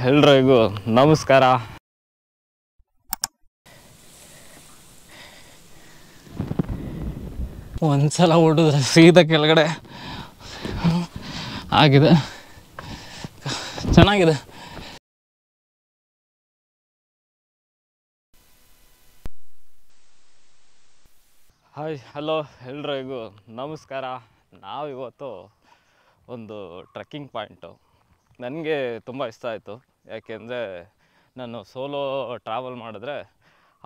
ಎಲ್ರಿಗೂ ನಮಸ್ಕಾರ. ಒಂದ್ಸಲ ಹೊಡಿದ್ರೆ ಸೀದಾ ಕೆಳಗಡೆ ಆಗಿದೆ, ಚೆನ್ನಾಗಿದೆ. ಹಾಯ್, ಹಲೋ, ಎಲ್ರಿಗೂ ನಮಸ್ಕಾರ. ನಾವಿವತ್ತು ಒಂದು ಟ್ರೆಕ್ಕಿಂಗ್ ಪಾಯಿಂಟು ನನಗೆ ತುಂಬ ಇಷ್ಟ ಆಯಿತು. ಯಾಕೆಂದರೆ ನಾನು ಸೋಲೋ ಟ್ರಾವೆಲ್ ಮಾಡಿದ್ರೆ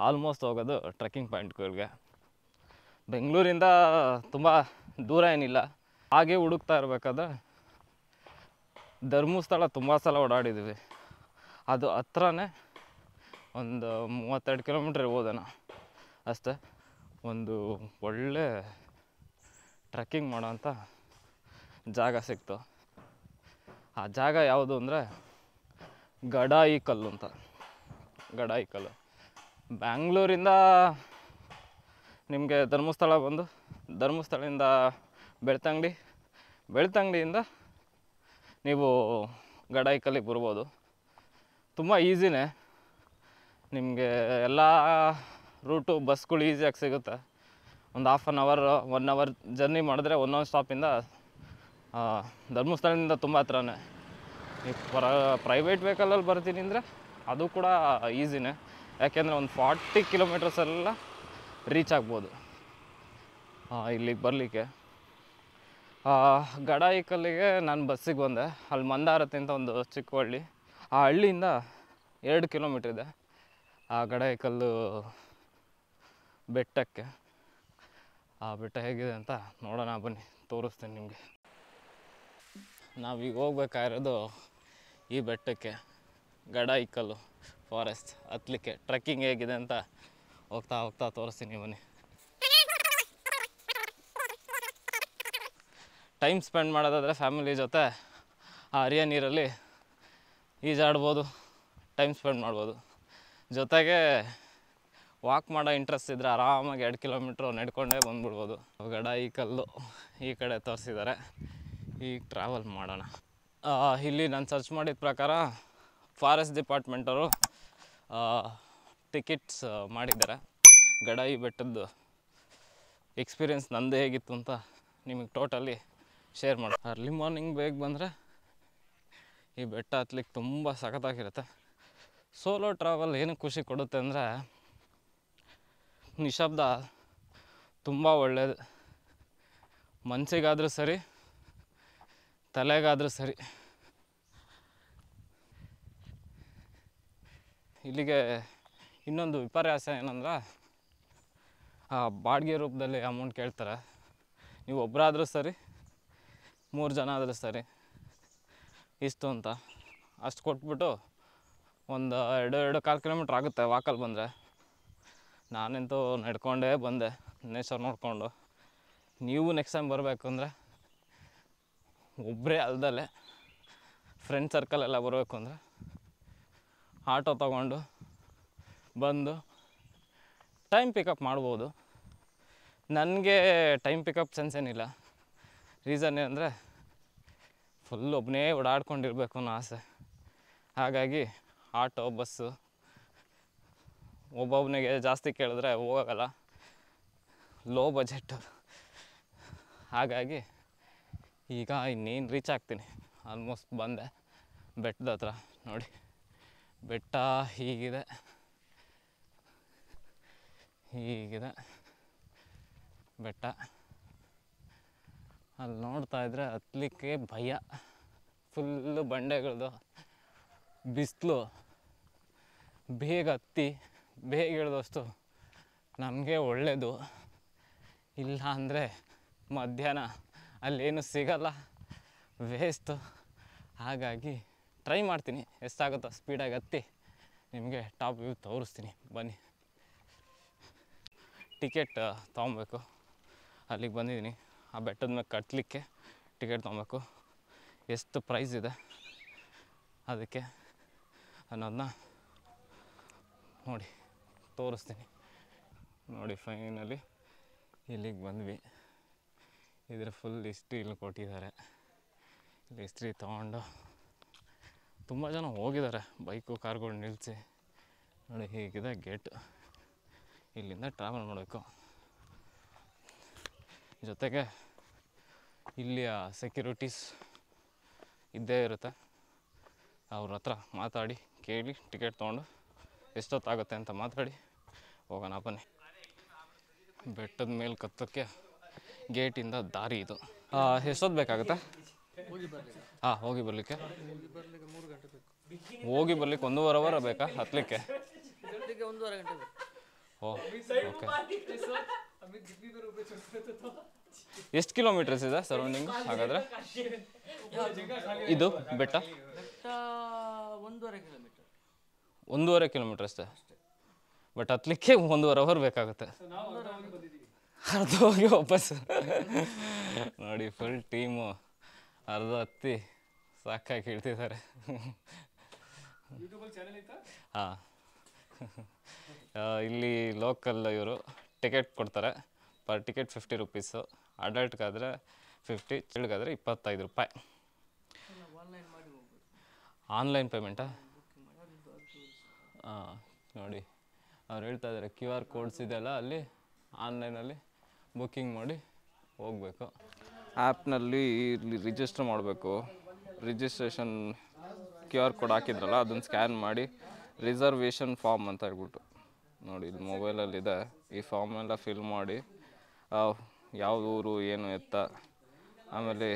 ಆಲ್ಮೋಸ್ಟ್ ಹೋಗೋದು ಟ್ರೆಕ್ಕಿಂಗ್ ಪಾಯಿಂಟ್ಗಳಿಗೆ. ಬೆಂಗಳೂರಿಂದ ತುಂಬ ದೂರ ಏನಿಲ್ಲ. ಹಾಗೆ ಹುಡುಕ್ತಾ ಇರಬೇಕಾದ್ರೆ ಧರ್ಮಸ್ಥಳ ತುಂಬ ಸಲ ಓಡಾಡಿದ್ದೀವಿ. ಅದು ಹತ್ರನೇ ಒಂದು 32 ಕಿಲೋಮೀಟ್ರ್ ಇರ್ಬೋದೇನೋ ಅಷ್ಟೇ. ಒಂದು ಒಳ್ಳೆ ಟ್ರೆಕ್ಕಿಂಗ್ ಮಾಡೋಂಥ ಜಾಗ ಸಿಕ್ತು. ಆ ಜಾಗ ಯಾವುದು ಅಂದರೆ ಗಡಾಯಿಕಲ್ಲು ಅಂತ. ಗಡಾಯಿಕಲ್ಲು ಬ್ಯಾಂಗ್ಳೂರಿಂದ ನಿಮಗೆ ಧರ್ಮಸ್ಥಳ ಬಂದು, ಧರ್ಮಸ್ಥಳದಿಂದ ಬೆಳ್ತಂಗಡಿಯಿಂದ ನೀವು ಗಡಾಯಿಕಲ್ಲಿಗೆ ಬರ್ಬೋದು. ತುಂಬ ಈಸಿನೇ, ನಿಮಗೆ ಎಲ್ಲ ರೂಟು ಬಸ್ಗಳು ಈಸಿಯಾಗಿ ಸಿಗುತ್ತೆ. ಒಂದು 1 ಅವರ್ ಜರ್ನಿ ಮಾಡಿದ್ರೆ ಒಂದೊಂದು ಸ್ಟಾಪಿಂದ ಧರ್ಮಸ್ಥಳದಿಂದ ತುಂಬ ಹತ್ರನೇ. ಈ ಪ್ರೈವೇಟ್ ವೆಹಿಕಲಲ್ಲಿ ಬರ್ತೀನಿ ಅಂದರೆ ಅದು ಕೂಡ ಈಸಿನೇ. ಯಾಕೆಂದರೆ ಒಂದು 40 ಕಿಲೋಮೀಟರ್ಸೆಲ್ಲ ರೀಚ್ ಆಗ್ಬೋದು ಇಲ್ಲಿಗೆ ಬರಲಿಕ್ಕೆ. ಗಡಾಯಿಕಲ್ಲಿಗೆ ನಾನು ಬಸ್ಸಿಗೆ ಬಂದೆ. ಅಲ್ಲಿ ಮಂದಾರತಿ ಅಂತ ಒಂದು ಚಿಕ್ಕ ಹಳ್ಳಿ. ಆ ಹಳ್ಳಿಯಿಂದ 2 ಕಿಲೋಮೀಟ್ರ್ ಇದೆ ಆ ಗಡಾಯಿಕಲ್ಲು ಬೆಟ್ಟಕ್ಕೆ. ಆ ಬೆಟ್ಟ ಹೇಗಿದೆ ಅಂತ ನೋಡೋಣ ಬನ್ನಿ, ತೋರಿಸ್ತೀನಿ ನಿಮಗೆ. ನಾವೀಗ ಹೋಗ್ಬೇಕಾಗಿರೋದು ಈ ಬೆಟ್ಟಕ್ಕೆ, ಗಡಾಯಿಕಲ್ಲು ಫಾರೆಸ್ಟ್ ಹತ್ತಲಿಕ್ಕೆ. ಟ್ರೆಕ್ಕಿಂಗ್ ಹೇಗಿದೆ ಅಂತ ಹೋಗ್ತಾ ತೋರಿಸ್ತೀನಿ ಬನ್ನಿ. ಟೈಮ್ ಸ್ಪೆಂಡ್ ಮಾಡೋದಾದರೆ ಫ್ಯಾಮಿಲಿ ಜೊತೆ ಆ ಹರಿಯ ನೀರಲ್ಲಿ ಈಜಾಡ್ಬೋದು, ಟೈಮ್ ಸ್ಪೆಂಡ್ ಮಾಡ್ಬೋದು. ಜೊತೆಗೆ ವಾಕ್ ಮಾಡೋ ಇಂಟ್ರೆಸ್ಟ್ ಇದ್ದರೆ ಆರಾಮಾಗಿ 2 ಕಿಲೋಮೀಟ್ರ್ ನಡ್ಕೊಂಡೇ ಬಂದ್ಬಿಡ್ಬೋದು. ಗಡಾಯಿಕಲ್ಲು ಈ ಕಡೆ ತೋರಿಸಿದ್ದಾರೆ. ಈಗ ಟ್ರಾವೆಲ್ ಮಾಡೋಣ. ಇಲ್ಲಿ ನಾನು ಸರ್ಚ್ ಮಾಡಿದ ಪ್ರಕಾರ ಫಾರೆಸ್ಟ್ ಡಿಪಾರ್ಟ್ಮೆಂಟವರು ಟಿಕೆಟ್ಸ್ ಮಾಡಿದ್ದಾರೆ. ಗಡಾಯಿ ಬೆಟ್ಟದ್ದು ಎಕ್ಸ್ಪೀರಿಯೆನ್ಸ್ ನಂದು ಹೇಗಿತ್ತು ಅಂತ ನಿಮಗೆ ಟೋಟಲಿ ಶೇರ್ ಮಾಡಿ. ಅರ್ಲಿ ಮಾರ್ನಿಂಗ್ ಬೇಗ ಬಂದರೆ ಈ ಬೆಟ್ಟ ಹತ್ಲಿಕ್ಕೆ ತುಂಬ ಸಖತ್ತಾಗಿರುತ್ತೆ. ಸೋಲೋ ಟ್ರಾವೆಲ್ ಏನಕ್ಕೆ ಖುಷಿ ಕೊಡುತ್ತೆ ಅಂದರೆ ನಿಶಬ್ದ ತುಂಬ ಒಳ್ಳೆಯದು. ಮನಸ್ಸಿಗಾದರೂ ಸರಿ, ತಲೆಗಾದರೂ ಸರಿ. ಇಲ್ಲಿಗೆ ಇನ್ನೊಂದು ವಿಪರ್ಯಾಸ ಏನಂದ್ರೆ ಬಾಡಿಗೆ ರೂಪದಲ್ಲಿ ಅಮೌಂಟ್ ಕೇಳ್ತಾರೆ. ನೀವು ಒಬ್ಬರಾದರೂ ಸರಿ, 3 ಜನ ಆದರೂ ಸರಿ, ಇಷ್ಟು ಅಂತ ಅಷ್ಟು ಕೊಟ್ಬಿಟ್ಟು ಒಂದು 2-2.25 ಕಿಲೋಮೀಟ್ರ್ ಆಗುತ್ತೆ ವಾಕಲ್ಲಿ ಬಂದರೆ. ನಾನಂತೂ ನಡ್ಕೊಂಡೇ ಬಂದೆ ನೇಚರ್ ನೋಡಿಕೊಂಡು. ನೀವು ನೆಕ್ಸ್ಟ್ ಟೈಮ್ ಬರಬೇಕು ಅಂದರೆ ಒಬ್ಬರೇ ಅಲ್ದಲ್ಲೇ ಫ್ರೆಂಡ್ ಸರ್ಕಲೆಲ್ಲ ಬರಬೇಕು ಅಂದರೆ ಆಟೋ ತೊಗೊಂಡು ಬಂದು ಟೈಮ್ ಪಿಕಪ್ ಮಾಡ್ಬೋದು. ನನಗೆ ಟೈಮ್ ಪಿಕಪ್ ಸೆನ್ಸ್ ಏನಿಲ್ಲ. ರೀಸನ್ ಏನಂದರೆ ಫುಲ್ ಒಬ್ಬನೇ ಓಡಾಡ್ಕೊಂಡಿರ್ಬೇಕು ಅನ್ನೋ ಆಸೆ. ಹಾಗಾಗಿ ಆಟೋ, ಬಸ್ಸು ಒಬ್ಬೊಬ್ಬನಿಗೆ ಜಾಸ್ತಿ ಕೇಳಿದ್ರೆ ಹೋಗೋಲ್ಲ, ಲೋ ಬಜೆಟ್ಟು. ಹಾಗಾಗಿ ಈಗ ಇನ್ನೇನು ರೀಚ್ ಆಗ್ತೀನಿ. ಆಲ್ಮೋಸ್ಟ್ ಬಂದೆ ಬೆಟ್ಟದ ಹತ್ರ. ನೋಡಿ, ಬೆಟ್ಟ ಹೀಗಿದೆ ಬೆಟ್ಟ. ಅಲ್ಲಿ ನೋಡ್ತಾ ಇದ್ರೆ ಹತ್ತಲಿಕ್ಕೆ ಭಯ. ಫುಲ್ಲು ಬಂಡೆಗಳದು, ಬಿಸಿಲು. ಬೇಗ ಹತ್ತಿ ಬೇಗ ಇಳಿದಷ್ಟು ನಮಗೆ ಒಳ್ಳೆಯದು. ಇಲ್ಲ ಅಂದರೆ ಮಧ್ಯಾಹ್ನ ಅಲ್ಲೇನು ಸಿಗಲ್ಲ, ವೇಸ್ಟು. ಹಾಗಾಗಿ ಟ್ರೈ ಮಾಡ್ತೀನಿ, ಎಷ್ಟಾಗುತ್ತೋ ಸ್ಪೀಡಾಗಿ ಹತ್ತಿ ನಿಮಗೆ ಟಾಪ್ ವ್ಯೂ ತೋರಿಸ್ತೀನಿ ಬನ್ನಿ. ಟಿಕೆಟ್ ತೊಗೊಬೇಕು. ಅಲ್ಲಿಗೆ ಬಂದಿದ್ದೀನಿ. ಆ ಬೆಟ್ಟದ ಮೇಲೆ ಕಟ್ಟಲಿಕ್ಕೆ ಟಿಕೆಟ್ ತೊಗೊಬೇಕು. ಎಷ್ಟು ಪ್ರೈಸ್ ಇದೆ ಅದಕ್ಕೆ ಅನ್ನೋದನ್ನ ನೋಡಿ ತೋರಿಸ್ತೀನಿ. ನೋಡಿ, ಫೈನಲಿ ಇಲ್ಲಿಗೆ ಬಂದ್ವಿ. ಇದ್ರ ಫುಲ್ ಹಿಸ್ಟ್ರಿ ಇಲ್ಲಿ ಕೊಟ್ಟಿದ್ದಾರೆ. ಇಲ್ಲಿ ಹಿಸ್ಟ್ರಿ ತೊಗೊಂಡು ತುಂಬ ಜನ ಹೋಗಿದ್ದಾರೆ ಬೈಕು ಕಾರ್ಗಳು ನಿಲ್ಲಿಸಿ. ನೋಡಿ ಹೀಗಿದೆ ಗೇಟ್, ಇಲ್ಲಿಂದ ಟ್ರಾವೆಲ್ ಮಾಡಬೇಕು. ಜೊತೆಗೆ ಇಲ್ಲಿಯ ಸೆಕ್ಯೂರಿಟೀಸ್ ಇದ್ದೇ ಇರುತ್ತೆ, ಅವ್ರ ಹತ್ರ ಮಾತಾಡಿ ಕೇಳಿ ಟಿಕೆಟ್ ತೊಗೊಂಡು ಎಷ್ಟೊತ್ತಾಗುತ್ತೆ ಅಂತ ಮಾತಾಡಿ ಹೋಗೋಣ ಬನ್ನಿ. ಬೆಟ್ಟದ ಮೇಲೆ ಕತ್ತಕ್ಕೆ ಗೇಟಿಂದ ದಾರಿ ಇದು. ಎಷ್ಟೊತ್ತು ಬೇಕಾಗುತ್ತೆ? ಹೋಗಿ ಬರಲಿಕ್ಕೆ 3 ಗಂಟೆ ಬೇಕು. ಹೋಗಿ ಬರ್ಲಿಕ್ಕೆ 1.5 ಅವರ್ ಬೇಕಾ? ಹತ್ತಲಿಕ್ಕೆ 1.5 ಗಂಟೆ ಬೇಕು. ಓಕೆ. ಎಷ್ಟು ಕಿಲೋಮೀಟರ್ಸ್ ಇದೆ ಸರೌಂಡಿಂಗ್ ಹಾಗಾದರೆ ಇದು ಬೆಟ್ಟ? 1.5 ಕಿಲೋಮೀಟರ್. 1.5 ಕಿಲೋಮೀಟರ್ ಅಷ್ಟೇ, ಬಟ್ ಹತ್ತಲಿಕ್ಕೆ 1.5 ಅವರ್ ಬೇಕಾಗುತ್ತೆ. ಅದು ಹೋಗಿ ವಾಪಸ್ ನೋಡಿ ಫುಲ್ ಟೀಮು ಅರ್ಧ ಹತ್ತಿ ಸಾಕಾಗಿ ಇಡ್ತಿದ್ದಾರೆ. ಹಾಂ, ಇಲ್ಲಿ ಲೋಕಲ್ ಇವರು ಟಿಕೆಟ್ ಕೊಡ್ತಾರೆ. ಪರ್ ಟಿಕೆಟ್ 50 ರೂಪೀಸು, ಅಡಲ್ಟ್ಗಾದರೆ 50, ಚಿಲ್ಡ್ಗಾದರೆ 25 ರೂಪಾಯಿ. ಆನ್ಲೈನ್ ಪೇಮೆಂಟಾ? ನೋಡಿ ಅವ್ರು ಹೇಳ್ತಾ ಇದ್ದಾರೆ QR ಕೋಡ್ಸ್ ಇದೆಯಲ್ಲ, ಅಲ್ಲಿ ಆನ್ಲೈನಲ್ಲಿ ಬುಕ್ಕಿಂಗ್ ಮಾಡಿ ಹೋಗಬೇಕು. ಆ್ಯಪ್ನಲ್ಲಿ ಇಲ್ಲಿ ರಿಜಿಸ್ಟರ್ ಮಾಡಬೇಕು. ರಿಜಿಸ್ಟ್ರೇಷನ್ QR ಕೋಡ್ ಹಾಕಿದ್ರಲ್ಲ ಅದನ್ನು ಸ್ಕ್ಯಾನ್ ಮಾಡಿ ರಿಸರ್ವೇಷನ್ ಫಾರ್ಮ್ ಅಂತ ಹೇಳ್ಬಿಟ್ಟು ನೋಡಿ ಇಲ್ಲಿ ಮೊಬೈಲಲ್ಲಿದೆ. ಈ ಫಾರ್ಮ್ ಎಲ್ಲ ಫಿಲ್ ಮಾಡಿ ಯಾವ ಊರು ಏನು ಎತ್ತ, ಆಮೇಲೆ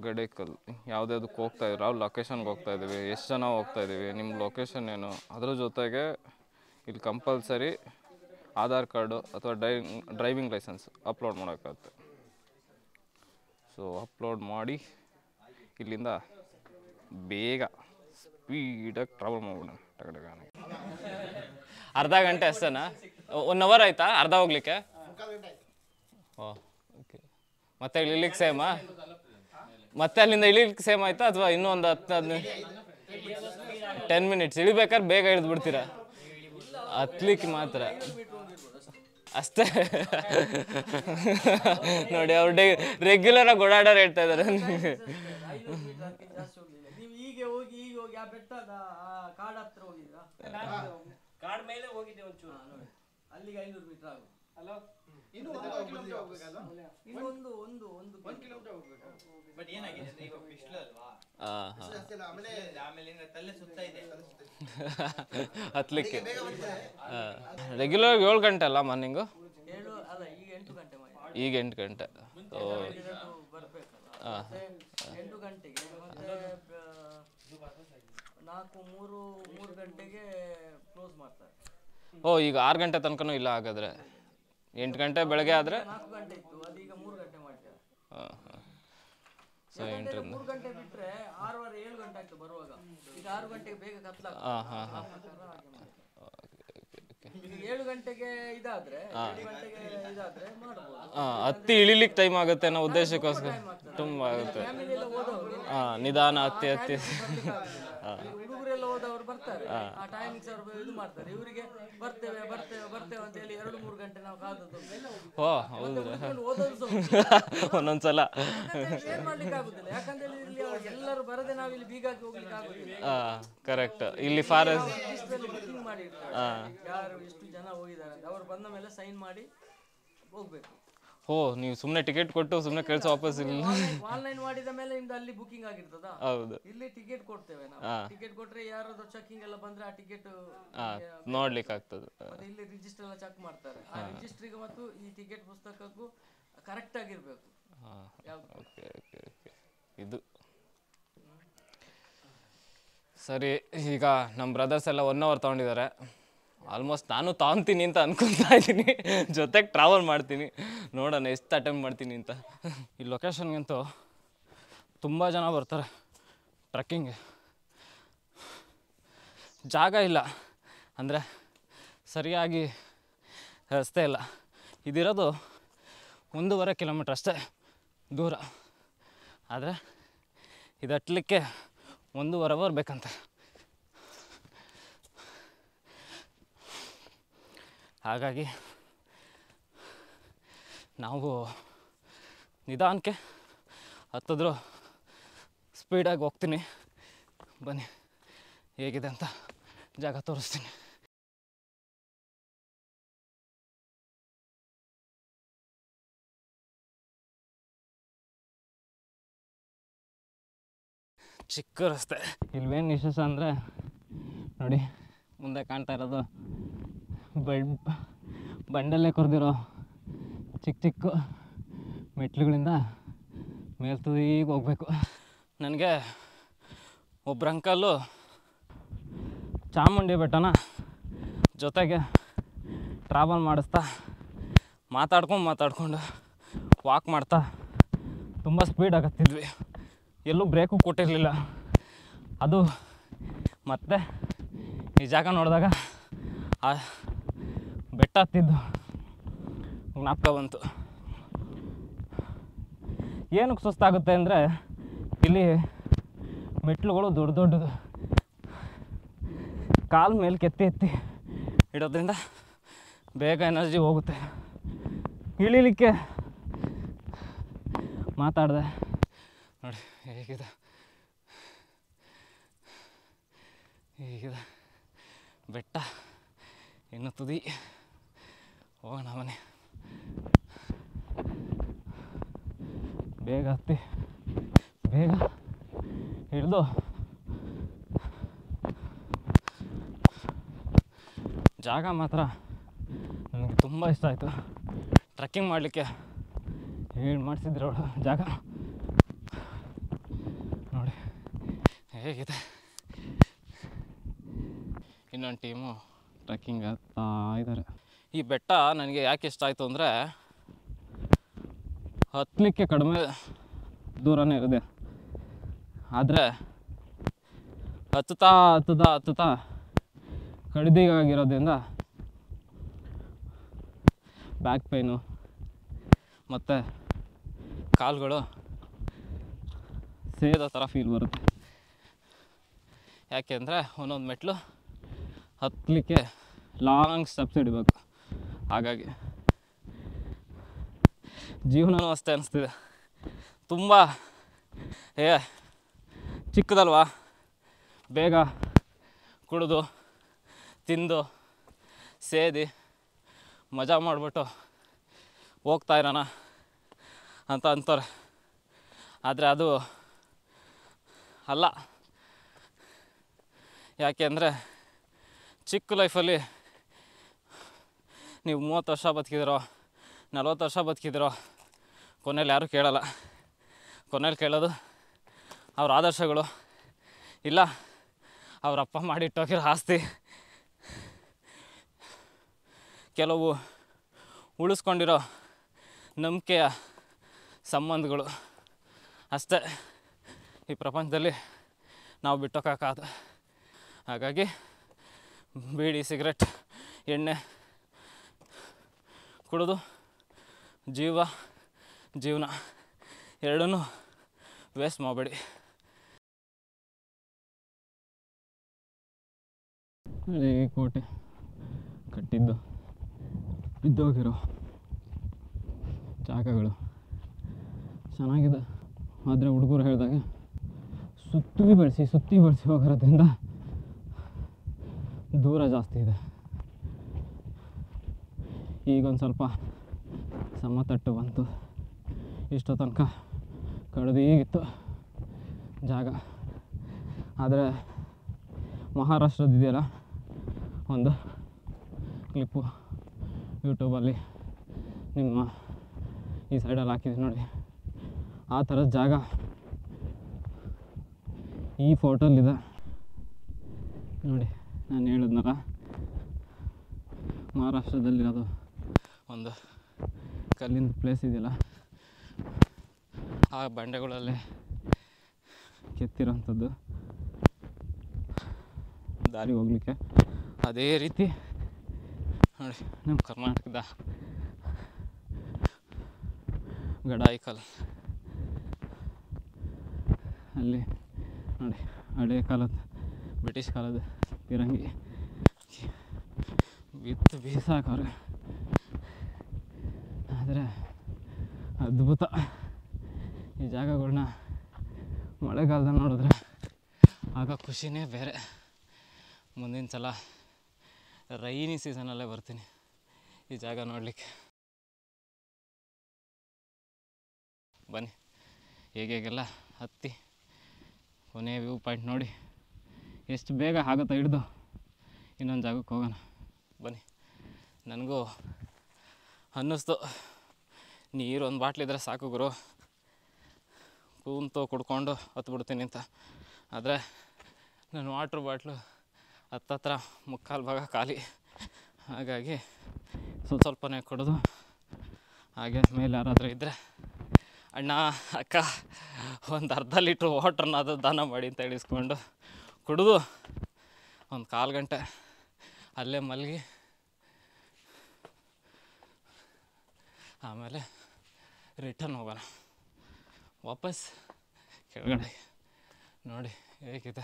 ಗಡೇಕಲ್ ಯಾವುದ್ಯಾವ್ದಕ್ಕೆ ಹೋಗ್ತಾಯಿದ್ರು, ಯಾವ ಲೊಕೇಶನ್ಗೆ ಹೋಗ್ತಾಯಿದ್ದೀವಿ, ಎಷ್ಟು ಜನ ಹೋಗ್ತಾಯಿದ್ದೀವಿ, ನಿಮ್ಮ ಲೊಕೇಶನ್ ಏನು, ಅದ್ರ ಜೊತೆಗೆ ಇಲ್ಲಿ ಕಂಪಲ್ಸರಿ ಆಧಾರ್ ಕಾರ್ಡು ಅಥವಾ ಡ್ರೈವಿಂಗ್ ಲೈಸೆನ್ಸ್ ಅಪ್ಲೋಡ್ ಮಾಡೋಕ್ಕಾಗುತ್ತೆ. ಸೊ ಅಪ್ಲೋಡ್ ಮಾಡಿ ಇಲ್ಲಿಂದ ಬೇಗ ಸ್ಪೀಡಾಗಿ ಟ್ರಾವೆಲ್ ಮಾಡ್ಬಿಡೋಣ. ಅರ್ಧ ಗಂಟೆ ಅಷ್ಟೇನಾ? 1 ಅವರ್ ಆಯಿತಾ ಅರ್ಧ ಹೋಗ್ಲಿಕ್ಕೆ? ಓಕೆ. ಮತ್ತೆ ಇಳಿಲಿಕ್ಕೆ ಸೇಮಾ? ಮತ್ತೆ ಅಲ್ಲಿಂದ ಇಳಿಲಿಕ್ಕೆ ಸೇಮ್ ಆಯಿತಾ ಅಥವಾ ಇನ್ನೂ ಒಂದು 10 ಮಿನಿಟ್ಸ್? ಇಳಿಬೇಕಾದ್ರೆ ಬೇಗ ಇಳಿದ್ಬಿಡ್ತೀರಾ? ಹತ್ಲಿಕ್ಕೆ ಮಾತ್ರ ಅಷ್ಟೇ. ನೋಡಿ ಅವ್ರು ರೆಗ್ಯುಲರ್ ಆಗಿ ಓಡಾಡೋರು ಹೇಳ್ತಾ ಇದ್ದಾರೆ. ಅಲ್ಲಿಗೆ 500 ಮೀಟರ್ ಆಗುತ್ತೆ. ಹತ್ಲಿಕ್ಕೆ ರೆಗ್ಯುಲರ್ 7 ಗಂಟೆ ಅಲ್ಲ ಮಾರ್ನಿಂಗು? ಈಗ 8 ಗಂಟೆ. 8 ಗಂಟೆಗೆ 3 ಗಂಟೆಗೆ ಕ್ಲೋಸ್ ಮಾಡ್ತಾರೆ. ಈಗ 6 ಗಂಟೆ ತನಕನೂ ಇಲ್ಲ ಹಾಗಾದ್ರೆ? 8 ಗಂಟೆ ಬೆಳಗ್ಗೆ ಆದರೆ 4 ಗಂಟೆ ಇತ್ತು, ಅದೀಗ 3 ಗಂಟೆ ಮಾಡ್ತಾರೆ. ಸೊ 8ರಿಂದ 3 ಗಂಟೆ ಬಿಟ್ಟರೆ 6:30 7 ಗಂಟೆ ಆಗ್ತದೆ ಬರುವಾಗ. ಈಗ 6 ಗಂಟೆಗೆ ಬೇಗ ಕತ್ಲಾಗ್ತದೆ. 7 ಗಂಟೆಗೆ ಇದಾದ್ರೆ ಮಾಡ್ಬೋದು. ಹತ್ತಿ ಇಳಿಲಿಕ್ಕೆ ಟೈಮ್ ಆಗುತ್ತೆ ಅನ್ನೋ ಉದ್ದೇಶಕ್ಕೋಸ್ಕರ ತುಂಬ ಆಗುತ್ತೆ. ನಿಧಾನ ಹತ್ತಿ ಹುಡುಗರೆಲ್ಲ ಹೋದವ್ರು ಬರ್ತಾರೆ, ಆ ಟೈಮಿಂಗ್ಸ್ ಅವ್ರು ಇದು ಮಾಡ್ತಾರೆ. ಇವರಿಗೆ ಬರ್ತೇವೆ ಅಂತ ಹೇಳಿ 2-3 ಗಂಟೆ ನಾವು ಕಾದದ್ದು. ಒಂದೊಂದ್ಸಲ ಏನ್ ಮಾಡ್ಲಿಕ್ಕೆ ಆಗುದಿಲ್ಲ, ಯಾಕಂದ್ರೆ ಇಲ್ಲಿ ಎಲ್ಲರೂ ಬರದೆ ನಾವು ಇಲ್ಲಿ ಬೀಗ ಹಾಕಿ ಹೋಗ್ಲಿಕ್ಕೆ ಆಗುದಿಲ್ಲ. ಕರೆಕ್ಟ್. ಇಲ್ಲಿ ಫಾರೆಸ್ಟ್ ಬುಕಿಂಗ್ ಮಾಡಿರ್ತಾರೆ, ಯಾರು ಎಷ್ಟು ಜನ ಹೋಗಿದ್ದಾರೆ ಅಂತ ಅವ್ರು ಬಂದ ಮೇಲೆ ಸೈನ್ ಮಾಡಿ ಹೋಗ್ಬೇಕು. ನೀವು ಸುಮ್ಮನೆ ಟಿಕೆಟ್ ಕೊಟ್ಟು ಸುಮ್ಮನೆ ಕಳಿಸಿ ವಾಪಸ್ ಇಲ್ಲ. ಆನ್ಲೈನ್ ಮಾಡಿದ ಮೇಲೆ ನಿಮ್ದು ಅಲ್ಲಿ ಬುಕಿಂಗ್ ಆಗಿರ್ತದ. ಹೌದು, ಇಲ್ಲಿ ಟಿಕೆಟ್ ಕೊಡ್ತೇವೆ ನಾವು. ಟಿಕೆಟ್ ಕೊಟ್ರೆ ಯಾರಾದ್ರೂ ಚೆಕಿಂಗ್ ಎಲ್ಲ ಬಂದ್ರೆ ಆ ಟಿಕೆಟ್ ನೋಡ್ಲಿಕ್ಕೆ ಆಗ್ತದೆ. ಮತ್ತೆ ಇಲ್ಲಿ ರಿಜಿಸ್ಟರ್ ಎಲ್ಲ ಚೆಕ್ ಮಾಡ್ತಾರೆ. ಆ ರಿಜಿಸ್ಟ್ರಿಗೆ ಮತ್ತು ಈ ಟಿಕೆಟ್ ಪುಸ್ತಕಕ್ಕೂ ಕರೆಕ್ಟ್ ಆಗಿರ್ಬೇಕು. ಇದು ಸರಿ. ಈಗ ನಮ್ಮ ಬ್ರದರ್ಸ್ ಎಲ್ಲ 1 ಅವರ್ ತೊಗೊಂಡಿದ್ದಾರೆ. ಆಲ್ಮೋಸ್ಟ್ ನಾನು ತೊಗೊತೀನಿ ಅಂತ ಅನ್ಕೊತಾ ಇದ್ದೀನಿ, ಜೊತೆಗೆ ಟ್ರಾವೆಲ್ ಮಾಡ್ತೀನಿ, ನೋಡೋಣ ಎಷ್ಟು ಅಟೆಂಪ್ಟ್ ಮಾಡ್ತೀನಿ ಅಂತ. ಈ ಲೊಕೇಶನ್ಗಂತೂ ತುಂಬ ಜನ ಬರ್ತಾರೆ ಟ್ರೆಕ್ಕಿಂಗ್. ಜಾಗ ಇಲ್ಲ ಅಂದರೆ ಸರಿಯಾಗಿ ರಸ್ತೆ ಇಲ್ಲ. ಇದಿರೋದು 1.5 ಕಿಲೋಮೀಟ್ರ್ ಅಷ್ಟೇ ದೂರ, ಆದರೆ ಇದು ಹತ್ತಲಿಕ್ಕೆ 1.5 ಅವರ್ ಬೇಕಂತೆ. ಹಾಗಾಗಿ ನಾವು ನಿಧಾನಕ್ಕೆ ಹತ್ತಿದ್ರು ಸ್ಪೀಡಾಗಿ ಹೋಗ್ತೀನಿ. ಬನ್ನಿ ಹೇಗಿದೆ ಅಂತ ಜಾಗ ತೋರಿಸ್ತೀನಿ. ಚಿಕ್ಕ ರಸ್ತೆ. ಇಲ್ವೇನು ವಿಶೇಷ ಅಂದರೆ ನೋಡಿ, ಮುಂದೆ ಕಾಣ್ತಾ ಇರೋದು ಬಂಡಲ್ಲೇ ಕೊರೆದಿರೋ ಚಿಕ್ಕ ಚಿಕ್ಕ ಮೆಟ್ಲುಗಳಿಂದ ಮೇಲ್ತುದಿಗೆ ಹೋಗ್ಬೇಕು. ನನಗೆ ಒಬ್ಬರು ಅಂಕಲ್ಲು ಚಾಮುಂಡಿ ಬೆಟ್ಟನ ಜೊತೆಗೆ ಟ್ರಾವೆಲ್ ಮಾಡಿಸ್ತಾ ಮಾತಾಡ್ಕೊಂಡು ವಾಕ್ ಮಾಡ್ತಾ ತುಂಬ ಸ್ಪೀಡ್ ಆಗತ್ತಿದ್ವಿ. ಎಲ್ಲೂ ಬ್ರೇಕು ಕೊಟ್ಟಿರಲಿಲ್ಲ. ಅದು ಮತ್ತೆ ಈ ಜಾಗ ನೋಡಿದಾಗ ಆ ಬೆಟ್ಟ ಹತ್ತಿದ್ದು ಜ್ಞಾಪಕ ಬಂತು. ಏನಕ್ಕೆ ಸುಸ್ತಾಗುತ್ತೆ ಅಂದರೆ ಇಲ್ಲಿ ಮೆಟ್ಲುಗಳು ದೊಡ್ಡ ದೊಡ್ಡದು, ಕಾಲು ಮೇಲೆ ಎತ್ತಿ ಇಡೋದ್ರಿಂದ ಬೇಗ ಎನರ್ಜಿ ಹೋಗುತ್ತೆ. ಇಳಿಲಿಕ್ಕೆ ಮಾತಾಡಿದೆ ನೋಡಿ ಹೇಗಿದೆ ಬೆಟ್ಟ. ಇನ್ನು ತುದಿ ಹೋಗೋಣ ಮನೆ. ಬೇಗ ಹತ್ತಿ ಬೇಗ ಹಿಡಿದು ಜಾಗ ಮಾತ್ರ ನನಗೆ ತುಂಬ ಇಷ್ಟ ಆಯಿತು. ಟ್ರೆಕ್ಕಿಂಗ್ ಮಾಡಲಿಕ್ಕೆ ಹೇಳಿ ಮಾಡಿಸಿದ್ರು ಅವಳು ಜಾಗ ನೋಡಿ ಹೇಗಿದೆ. ಇನ್ನೊಂದು ಟೀಮು ಟ್ರೆಕ್ಕಿಂಗ್ ಆಗ್ತಾ ಇದ್ದಾರೆ. ಈ ಬೆಟ್ಟ ನನಗೆ ಯಾಕೆ ಇಷ್ಟ ಆಯಿತು ಅಂದರೆ ಹತ್ತಲಿಕ್ಕೆ ಕಡಿಮೆ ದೂರನೇ ಇದೆ, ಆದರೆ ಹತ್ತುತ್ತಾ ಕಡಿದಿಗಾಗಿರೋದ್ರಿಂದ ಬ್ಯಾಕ್ ಪೈನು ಮತ್ತು ಕಾಲುಗಳು ಸೇದೋ ಥರ ಫೀಲ್ ಬರುತ್ತೆ. ಯಾಕೆ ಅಂದರೆ ಒಂದೊಂದು ಮೆಟ್ಲು ಹತ್ತಲಿಕ್ಕೆ ಲಾಂಗ್ ಸ್ಟೆಪ್ಸ್ ಹಿಡಿಬೇಕು. ಹಾಗಾಗಿ ಜೀವನವೂ ಅಷ್ಟೇ ಅನಿಸ್ತಿದೆ. ತುಂಬ ಚಿಕ್ಕದಲ್ವಾ, ಬೇಗ ಕುಡಿದು ತಿಂದು ಸೇದಿ ಮಜಾ ಮಾಡಿಬಿಟ್ಟು ಹೋಗ್ತಾ ಇರೋಣ ಅಂತ ಅಂತಾರೆ. ಆದರೆ ಅದು ಅಲ್ಲ. ಯಾಕೆ ಅಂದರೆ ಚಿಕ್ಕ ಲೈಫಲ್ಲಿ ನೀವು 30 ವರ್ಷ ಬದುಕಿದಿರೋ 40 ವರ್ಷ ಬದುಕಿದಿರೋ ಕೊನೆಯಲ್ಲಿ ಯಾರೂ ಕೇಳಲ್ಲ. ಕೊನೆಯಲ್ಲಿ ಕೇಳೋದು ಅವ್ರ ಆದರ್ಶಗಳು, ಇಲ್ಲ ಅವ್ರ ಅಪ್ಪ ಮಾಡಿಟ್ಟೋಗಿರೋ ಆಸ್ತಿ, ಕೆಲವು ಉಳಿಸ್ಕೊಂಡಿರೋ ನಂಬಿಕೆಯ ಸಂಬಂಧಗಳು ಅಷ್ಟೇ ಈ ಪ್ರಪಂಚದಲ್ಲಿ ನಾವು ಬಿಟ್ಟೋಕ್ಕಾಗದು. ಹಾಗಾಗಿ ಬೀಡಿ, ಸಿಗರೆಟ್, ಎಣ್ಣೆ ಕುಡಿದು ಜೀವನ ಎರಡನ್ನೂ ವೇಸ್ಟ್ ಮಾಡಬೇಡಿ. ಈ ಕೋಟೆ ಕಟ್ಟಿದ್ದು ಬಿದ್ದೋಗಿರೋ ಜಾಗಗಳು ಚೆನ್ನಾಗಿದೆ. ಆದರೆ ಹುಡುಗರು ಹೇಳಿದಾಗ ಸುತ್ತಿ ಬೆಳೆಸಿ ಹೋಗಿರೋದ್ರಿಂದ ದೂರ ಜಾಸ್ತಿ ಇದೆ. ಈಗೊಂದು ಸ್ವಲ್ಪ ಸಮತಟ್ಟು ಬಂತು. ಇಷ್ಟೋ ತನಕ ಕಡ್ದೀಗಿತ್ತು ಜಾಗ. ಆದರೆ ಮಹಾರಾಷ್ಟ್ರದಿದೆಯಲ್ಲ ಒಂದು ಕ್ಲಿಪ್ಪು ಯೂಟ್ಯೂಬಲ್ಲಿ ನಿಮ್ಮ ಈ ಸೈಡಲ್ಲಿ ಹಾಕಿದ್ದೀನಿ ನೋಡಿ, ಆ ಥರದ ಜಾಗ ಈ ಫೋಟೋಲ್ಲಿದೆ ನೋಡಿ. ನಾನು ಹೇಳಿದ್ನಲ್ಲ, ಮಹಾರಾಷ್ಟ್ರದಲ್ಲಿರೋದು ಒಂದು ಕಲ್ಲಿನ ಪ್ಲೇಸ್ ಇದೆಯಲ್ಲ, ಆ ಬಂಡೆಗಳಲ್ಲೇ ಕೆತ್ತಿರೋಂಥದ್ದು ದಾರಿ ಹೋಗ್ಲಿಕ್ಕೆ. ಅದೇ ರೀತಿ ನೋಡಿ ನಮ್ಮ ಕರ್ನಾಟಕದ ಗಡಾಯಿಕಲ್ ಅಲ್ಲಿ ನೋಡಿ, ಹಳೆ ಕಾಲದ ಬ್ರಿಟಿಷ್ ಕಾಲದ ಪಿರಂಗಿ ಬಿತ್ತು ಬೀಸಾಕವ್ರೆ. ಆದರೆ ಅದ್ಭುತ. ಈ ಜಾಗಗಳನ್ನ ಮಳೆಗಾಲದಲ್ಲಿ ನೋಡಿದ್ರೆ ಆಗ ಖುಷಿನೇ ಬೇರೆ. ಮುಂದಿನ ಸಲ ರೈನಿ ಸೀಸನಲ್ಲೇ ಬರ್ತೀನಿ ಈ ಜಾಗ ನೋಡಲಿಕ್ಕೆ. ಬನ್ನಿ ಹೇಗೆಲ್ಲ ಹತ್ತಿ ಕೊನೆಯ ವ್ಯೂ ಪಾಯಿಂಟ್ ನೋಡಿ ಎಷ್ಟು ಬೇಗ ಆಗುತ್ತಾ ಹಿಡ್ದು ಇನ್ನೊಂದು ಜಾಗಕ್ಕೆ ಹೋಗೋಣ. ಬನ್ನಿ. ನನಗೂ ಅನ್ನಿಸ್ತು ನೀರು ಒಂದು ಬಾಟ್ಲಿದ್ರೆ ಸಾಕು ಗುರು, ಕೂಂತು ಕುಡ್ಕೊಂಡು ಹತ್ಬಿಡ್ತೀನಿ ಅಂತ. ಆದರೆ ನನ್ನ ವಾಟ್ರ್ ಬಾಟ್ಲು ಹತ್ತತ್ರ ಮುಕ್ಕಾಲು ಭಾಗ ಖಾಲಿ. ಹಾಗಾಗಿ ಸ್ವಲ್ಪನೇ ಕುಡಿದು ಹಾಗೆ ಮೇಲೆ ಯಾರಾದರೂ ಇದ್ದರೆ ಅಣ್ಣ ಅಕ್ಕ ಒಂದು ಅರ್ಧ ಲೀಟ್ರ್ ವಾಟ್ರನ್ನ ಅದು ದಾನ ಮಾಡಿ ಅಂತ ಹೇಳಿಸ್ಕೊಂಡು ಕುಡಿದು ಒಂದು 1/4 ಗಂಟೆ ಅಲ್ಲೇ ಮಲಗಿ ಆಮೇಲೆ ರಿಟರ್ನ್ ಹೋಗೋಣ ವಾಪಸ್ ಕೆಳಗಡೆ. ನೋಡಿ ಹೇಗಿದೆ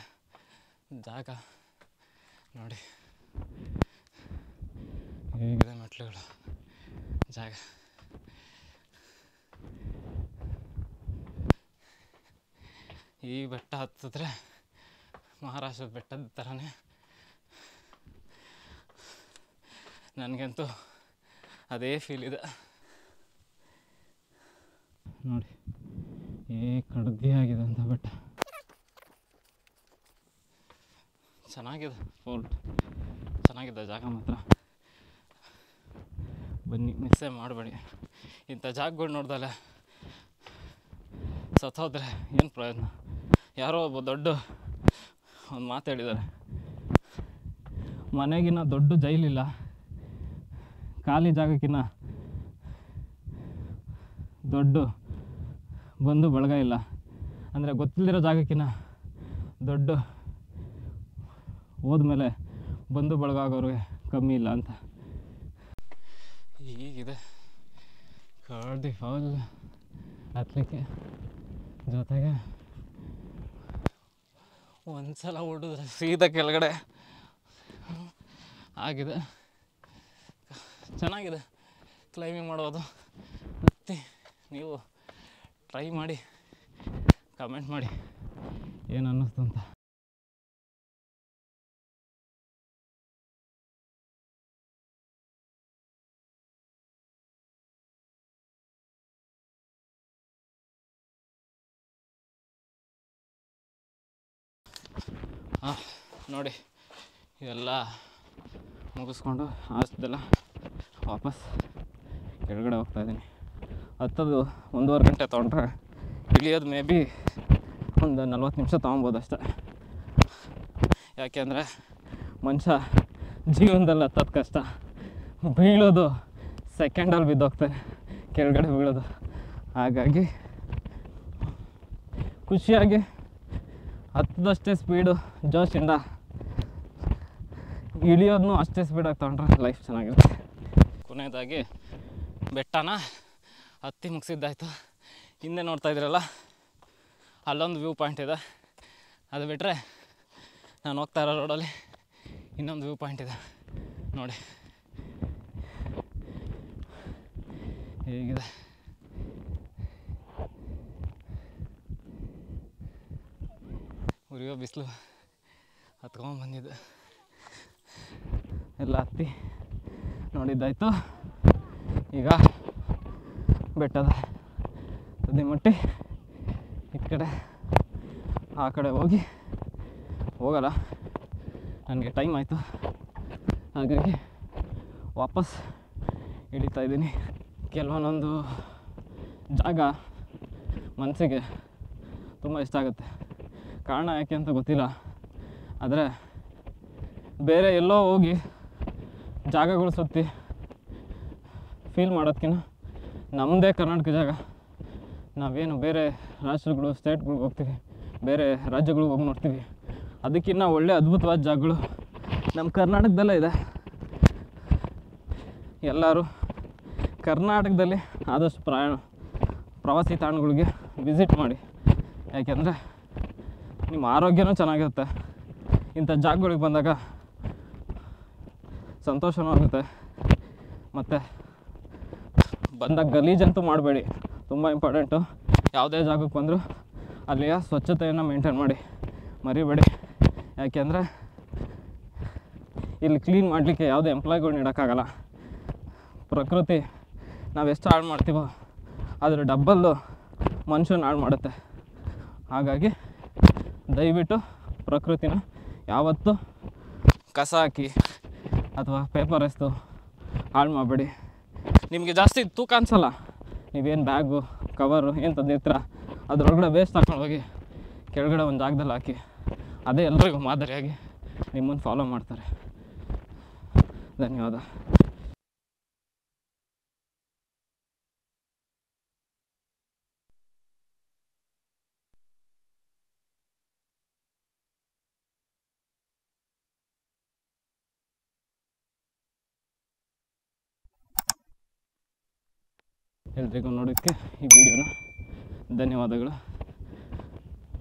ಜಾಗ, ನೋಡಿ ಹೇಗಿದೆ ಮೆಟ್ಲುಗಳು, ಜಾಗ. ಈ ಬೆಟ್ಟ ಹತ್ತಿದ್ರೆ ಮಹಾರಾಷ್ಟ್ರದ ಬೆಟ್ಟದ ಥರನೇ. ನನಗಂತೂ ಅದೇ ಫೀಲ್ ಇದೆ. ನೋಡಿ ಕಡ್ದಿಯಾಗಿದೆ ಅಂತ ಬೆಟ್ಟ. ಚೆನ್ನಾಗಿದೆ ಫೋರ್ಟ್, ಚೆನ್ನಾಗಿದೆ ಜಾಗ ಮಾತ್ರ. ಬನ್ನಿ, ಮಿಸ್ಸೇ ಮಾಡಬೇಡಿ. ಇಂಥ ಜಾಗಗಳು ನೋಡ್ದಲ್ಲ ಸತ್ತೋದ್ರೆ ಏನು ಪ್ರಯೋಜನ. ಯಾರೋ ಒಬ್ಬ ದೊಡ್ಡ ಒಂದು ಮಾತು ಹೇಳಿದ್ದಾರೆ, ಮನೆಗಿನ್ನ ದೊಡ್ಡ ಜೈಲಿಲ್ಲ, ಖಾಲಿ ಜಾಗಕ್ಕಿನ್ನ ದೊಡ್ಡ ಬಂದು ಬಳಗ ಇಲ್ಲ. ಅಂದರೆ ಗೊತ್ತಿಲ್ಲದಿರೋ ಜಾಗಕ್ಕಿನ್ನ ದೊಡ್ಡ ಹೋದ್ಮೇಲೆ ಬಂದು ಬಳಗ ಆಗೋರಿಗೆ ಕಮ್ಮಿ ಇಲ್ಲ ಅಂತ. ಹೀಗಿದೆ ಕಡ್ದಿ ಫಾಲ್ ಹತ್ತಲಿಕ್ಕೆ. ಜೊತೆಗೆ ಒಂದ್ಸಲ ಹೊಡಿದ್ರೆ ಸೀದಾ ಕೆಳಗಡೆ ಆಗಿದೆ. ಚೆನ್ನಾಗಿದೆ ಕ್ಲೈಂಬಿಂಗ್ ಮಾಡೋದು. ಮತ್ತೆ ನೀವು ಟ್ರೈ ಮಾಡಿ, ಕಮೆಂಟ್ ಮಾಡಿ ಏನು ಅನ್ನಿಸ್ತು ಅಂತ. ನೋಡಿ ಇವೆಲ್ಲ ಮುಗಿಸ್ಕೊಂಡು ಆಸ್ದೆಲ್ಲ ವಾಪಸ್ ಕೆಳಗಡೆ ಹೋಗ್ತಾಯಿದ್ದೀನಿ. ಹತ್ತದು 1.5 ಗಂಟೆ ತೊಗೊಂಡ್ರೆ ಇಳಿಯೋದು ಮೇ ಬಿ ಒಂದು 40 ನಿಮಿಷ ತೊಗೊಬೋದು ಅಷ್ಟೆ. ಯಾಕೆಂದರೆ ಮನುಷ್ಯ ಜೀವನದಲ್ಲಿ ಹತ್ತೋದು ಕಷ್ಟ, ಬೀಳೋದು ಸೆಕೆಂಡಲ್ಲಿ ಬಿದ್ದೋಗ್ತಾರೆ ಕೆಳಗಡೆ ಬೀಳೋದು. ಹಾಗಾಗಿ ಖುಷಿಯಾಗಿ ಹತ್ತದಷ್ಟೇ ಸ್ಪೀಡು ಜೋಶಿಂದ ಇಳಿಯೋದನ್ನು ಅಷ್ಟೇ ಸ್ಪೀಡಾಗಿ ತೊಗೊಂಡ್ರೆ ಲೈಫ್ ಚೆನ್ನಾಗಿರುತ್ತೆ. ಕೊನೆಯದಾಗಿ ಬೆಟ್ಟನ ಹತ್ತಿ ಮುಗಿಸಿದ್ದಾಯ್ತು. ಹಿಂದೆ ನೋಡ್ತಾ ಇದ್ದೀರಲ್ಲ ಅಲ್ಲೊಂದು ವ್ಯೂ ಪಾಯಿಂಟ್ ಇದೆ. ಅದು ಬಿಟ್ಟರೆ ನಾನು ಹೋಗ್ತಾ ಇರೋ ರೋಡಲ್ಲಿ ಇನ್ನೊಂದು ವ್ಯೂ ಪಾಯಿಂಟ್ ಇದೆ. ನೋಡಿ ಹೇಗಿದೆ. ಉರಿಯೋ ಬಿಸಿಲು ಹತ್ಕೊಂಡ್ಬಂದಿದ್ದು ಎಲ್ಲ ಹತ್ತಿ ನೋಡಿದ್ದಾಯಿತು. ಈಗ ಬೆಟ್ಟದ ತುದಿ ಮುಟ್ಟಿ ಈ ಕಡೆ ಆ ಕಡೆ ಹೋಗಲ್ಲ, ನನಗೆ ಟೈಮ್ ಆಯಿತು. ಹಾಗಾಗಿ ವಾಪಸ್ ಇಳಿತಾ ಇದ್ದೀನಿ. ಕೆಲವೊಂದೊಂದು ಜಾಗ ಮನಸ್ಸಿಗೆ ತುಂಬ ಇಷ್ಟ ಆಗುತ್ತೆ. ಕಾರಣ ಯಾಕೆ ಅಂತ ಗೊತ್ತಿಲ್ಲ, ಆದರೆ ಬೇರೆ ಎಲ್ಲೋ ಹೋಗಿ ಜಾಗಗಳು ಸುತ್ತಿ ಫೀಲ್ ಮಾಡೋದಕ್ಕಿಂತ ನಮ್ಮದೇ ಕರ್ನಾಟಕ ಜಾಗ, ನಾವೇನು ಬೇರೆ ರಾಷ್ಟ್ರಗಳು ಸ್ಟೇಟ್ಗಳಿಗೆ ಹೋಗ್ತೀವಿ, ಬೇರೆ ರಾಜ್ಯಗಳಿಗೆ ಹೋಗಿ ನೋಡ್ತೀವಿ, ಅದಕ್ಕಿಂತ ಒಳ್ಳೆ ಅದ್ಭುತವಾದ ಜಾಗಗಳು ನಮ್ಮ ಕರ್ನಾಟಕದಲ್ಲೇ ಇದೆ. ಎಲ್ಲರೂ ಕರ್ನಾಟಕದಲ್ಲಿ ಆದಷ್ಟು ಪ್ರವಾಸಿ ತಾಣಗಳಿಗೆ ವಿಸಿಟ್ ಮಾಡಿ. ಯಾಕೆಂದರೆ ನಿಮ್ಮ ಆರೋಗ್ಯನೂ ಚೆನ್ನಾಗಿರುತ್ತೆ. ಇಂಥ ಜಾಗಗಳಿಗೆ ಬಂದಾಗ ಸಂತೋಷನೂ ಆಗುತ್ತೆ. ಮತ್ತು ಬಂದಾಗ ಗಲೀಜಂತೂ ಮಾಡಬೇಡಿ, ತುಂಬ ಇಂಪಾರ್ಟೆಂಟು. ಯಾವುದೇ ಜಾಗಕ್ಕೆ ಬಂದರೂ ಅಲ್ಲಿಯ ಸ್ವಚ್ಛತೆಯನ್ನು ಮೇಂಟೈನ್ ಮಾಡಿ, ಮರಿಬೇಡಿ. ಯಾಕೆಂದರೆ ಇಲ್ಲಿ ಕ್ಲೀನ್ ಮಾಡಲಿಕ್ಕೆ ಯಾವುದೇ ಎಂಪ್ಲಾಯ್ಗಳು ನೀಡೋಕ್ಕಾಗಲ್ಲ. ಪ್ರಕೃತಿ ನಾವು ಎಷ್ಟು ಹಾಳು ಮಾಡ್ತೀವೋ ಅದರ ಡಬ್ಬಲ್ಲು ಮನುಷ್ಯನ ಹಾಳು ಮಾಡುತ್ತೆ. ಹಾಗಾಗಿ ದಯವಿಟ್ಟು ಪ್ರಕೃತಿನ ಯಾವತ್ತೂ ಕಸ ಹಾಕಿ ಅಥವಾ ಪೇಪರ್ ಎಸ್ತು ಹಾಳು ಮಾಡಬೇಡಿ. ನಿಮಗೆ ಜಾಸ್ತಿ ತೂಕ ಅನಿಸಲ್ಲ, ನೀವೇನು ಬ್ಯಾಗು ಕವರು ಏನು ತಂದಿರ್ತೀರ ಅದರೊಳಗಡೆ ವೇಸ್ಟ್ ಹಾಕೊಂಡು ಹೋಗಿ ಕೆಳಗಡೆ ಒಂದು ಜಾಗದಲ್ಲಿ ಹಾಕಿ. ಅದೇ ಎಲ್ಲರಿಗೂ ಮಾದರಿಯಾಗಿ ನಿಮ್ಮನ್ನು ಫಾಲೋ ಮಾಡ್ತಾರೆ. ಧನ್ಯವಾದ. ಎಲ್ರಿಗೂ ನೋಡೋಕ್ಕೆ ಈ ವಿಡಿಯೋನ ಧನ್ಯವಾದಗಳು.